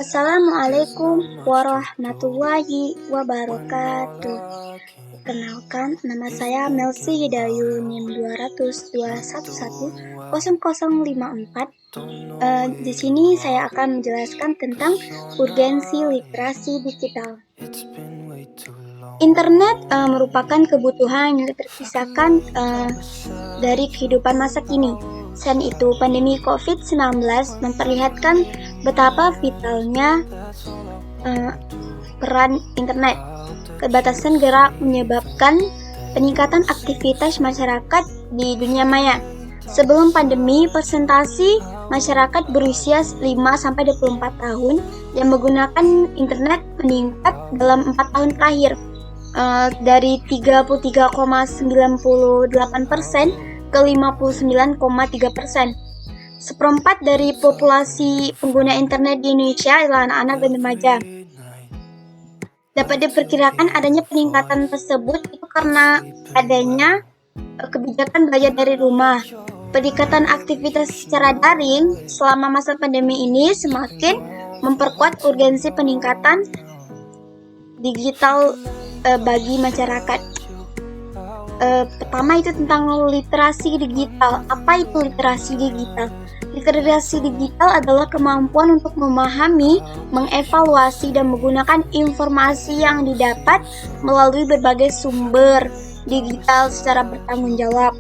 Assalamualaikum warahmatullahi wabarakatuh. Perkenalkan, nama saya Melsi Hidayu NIM 20021100054. Di sini saya akan menjelaskan tentang urgensi literasi digital. Internet merupakan kebutuhan yang terpisahkan dari kehidupan masa kini. Selain itu, pandemi COVID-19 memperlihatkan betapa vitalnya peran internet. Keterbatasan gerak menyebabkan peningkatan aktivitas masyarakat di dunia maya. Sebelum pandemi, persentase masyarakat berusia 5-24 tahun yang menggunakan internet meningkat dalam 4 tahun terakhir, dari 33,98% ke 59,3%. Seperempat dari populasi pengguna internet di Indonesia adalah anak-anak dan remaja. Dapat diperkirakan adanya peningkatan tersebut itu karena adanya kebijakan belajar dari rumah. Peningkatan aktivitas secara daring selama masa pandemi ini semakin memperkuat urgensi peningkatan digital bagi masyarakat. Pertama itu tentang literasi digital. Apa itu literasi digital? Literasi digital adalah kemampuan untuk memahami, mengevaluasi, dan menggunakan informasi yang didapat melalui berbagai sumber digital secara bertanggung jawab.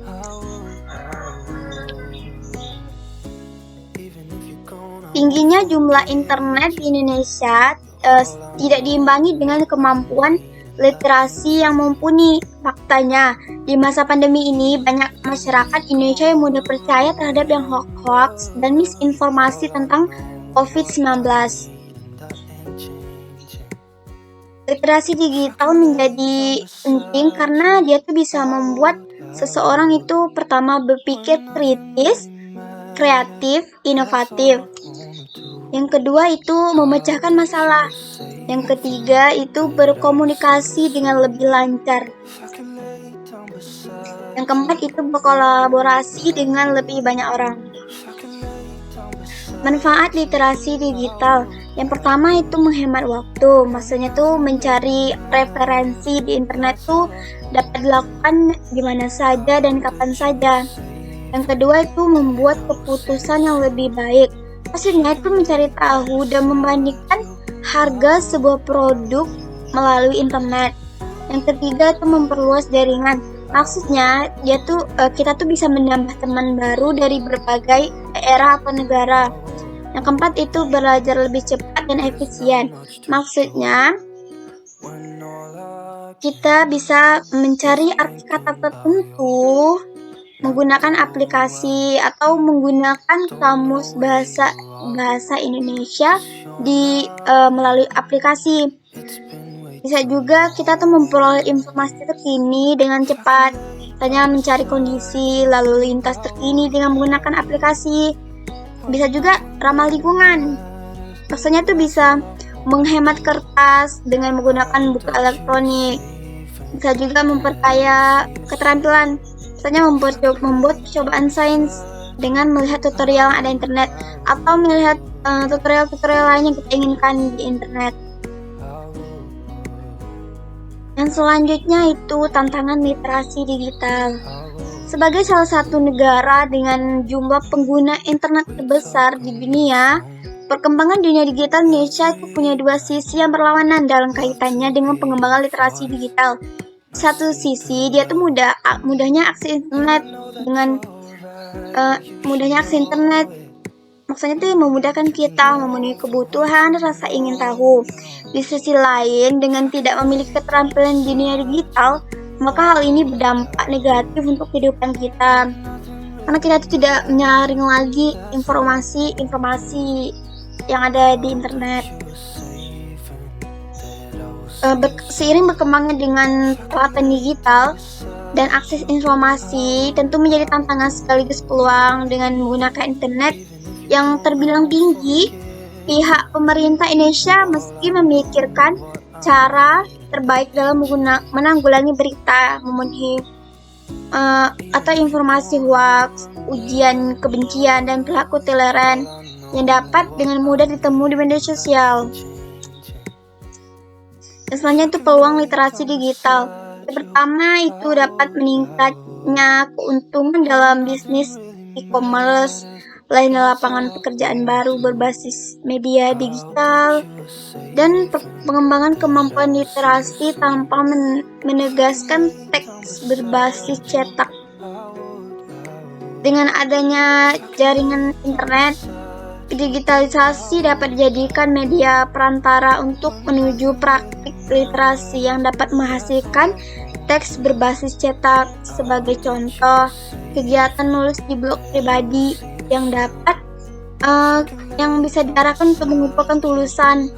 Tingginya jumlah internet di Indonesia tidak diimbangi dengan kemampuan literasi yang mumpuni. Faktanya, di masa pandemi ini banyak masyarakat Indonesia yang mudah percaya terhadap yang hoax dan misinformasi tentang COVID-19. Literasi digital menjadi penting karena dia tuh bisa membuat seseorang itu pertama berpikir kritis, kreatif, inovatif. Yang kedua itu memecahkan masalah. Yang ketiga itu berkomunikasi dengan lebih lancar. Yang keempat itu berkolaborasi dengan lebih banyak orang. Manfaat literasi digital. Yang pertama itu menghemat waktu. Maksudnya tuh mencari referensi di internet tuh dapat dilakukan di mana saja dan kapan saja. Yang kedua itu membuat keputusan yang lebih baik. Maksudnya itu mencari tahu dan membandingkan harga sebuah produk melalui internet. Yang ketiga itu memperluas jaringan. Maksudnya kita tuh bisa menambah teman baru dari berbagai daerah atau negara. Yang keempat itu belajar lebih cepat dan efisien. Maksudnya kita bisa mencari arti kata tertentu menggunakan aplikasi atau menggunakan kamus bahasa Indonesia melalui aplikasi. Bisa juga kita tuh memperoleh informasi terkini dengan cepat, misalnya mencari kondisi lalu lintas terkini dengan menggunakan aplikasi. Bisa juga ramah lingkungan. Maksudnya tuh bisa menghemat kertas dengan menggunakan buku elektronik. Bisa juga memperkaya keterampilan. Misalnya membuat percobaan sains dengan melihat tutorial yang ada di internet atau melihat tutorial-tutorial lain yang kita inginkan di internet. Yang selanjutnya itu tantangan literasi digital. Sebagai salah satu negara dengan jumlah pengguna internet terbesar di dunia, perkembangan dunia digital Indonesia itu punya dua sisi yang berlawanan dalam kaitannya dengan pengembangan literasi digital. Satu sisi dia tuh mudahnya akses internet dengan mudahnya akses internet. Maksudnya tuh memudahkan kita memenuhi kebutuhan dan rasa ingin tahu. Di sisi lain, dengan tidak memiliki keterampilan di dunia digital, maka hal ini berdampak negatif untuk kehidupan kita. Karena kita tuh tidak menyaring lagi informasi yang ada di internet. Seiring berkembangnya dengan peralatan digital dan akses informasi tentu menjadi tantangan sekaligus peluang. Dengan menggunakan internet yang terbilang tinggi, pihak pemerintah Indonesia meski memikirkan cara terbaik dalam menanggulangi berita memenuhi atau informasi hoax, ujian kebencian dan perilaku toleran. yang dapat dengan mudah ditemui di media sosial. Dan selanjutnya itu peluang literasi digital. Yang pertama itu dapat meningkatnya keuntungan dalam bisnis e-commerce, lainnya lapangan pekerjaan baru berbasis media digital, dan pengembangan kemampuan literasi tanpa menegaskan teks berbasis cetak. Dengan adanya jaringan internet, digitalisasi dapat dijadikan media perantara untuk menuju praktik literasi yang dapat menghasilkan teks berbasis cetak. Sebagai contoh, kegiatan menulis di blog pribadi yang bisa diarahkan untuk mengumpulkan tulisan,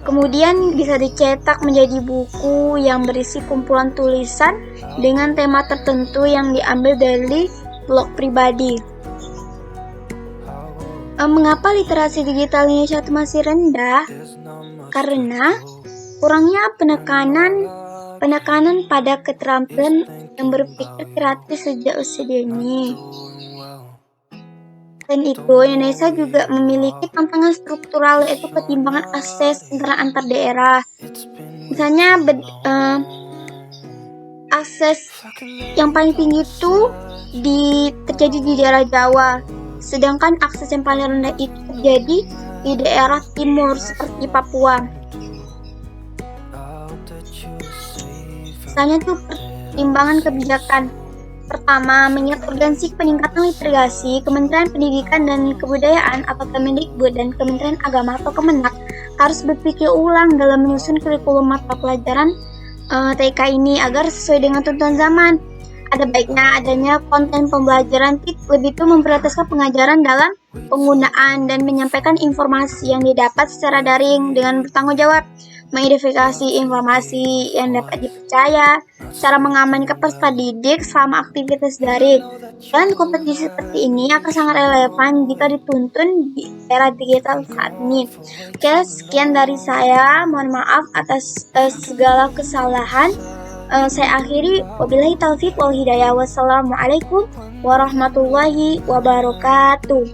kemudian bisa dicetak menjadi buku yang berisi kumpulan tulisan dengan tema tertentu yang diambil dari blog pribadi. Mengapa literasi digital Indonesia itu masih rendah? Karena kurangnya penekanan pada keterampilan yang berpikir kreatif sejak usia dini. Selain itu, Indonesia juga memiliki tantangan struktural, yaitu ketimpangan akses internet antar daerah. Misalnya, akses yang paling tinggi itu terjadi di daerah Jawa, sedangkan akses yang paling rendah itu terjadi di daerah timur seperti Papua. Misalnya itu pertimbangan kebijakan. Pertama, mengingat urgensi peningkatan literasi, Kementerian Pendidikan dan Kebudayaan atau Kemendikbud dan Kementerian Agama atau Kemenak harus berpikir ulang dalam menyusun kurikulum mata pelajaran TK ini agar sesuai dengan tuntutan zaman. Ada baiknya adanya konten pembelajaran lebih itu memprioritaskan pengajaran dalam penggunaan dan menyampaikan informasi yang didapat secara daring dengan bertanggung jawab, mengidentifikasi informasi yang dapat dipercaya, cara mengamankan peserta didik selama aktivitas daring. Dan kompetisi seperti ini akan sangat relevan jika dituntun di era digital saat ini. Oke, sekian dari saya. Mohon maaf atas segala kesalahan. Saya akhiri, wabillahi taufiq wal hidayah. Wassalamualaikum warahmatullahi wabarakatuh.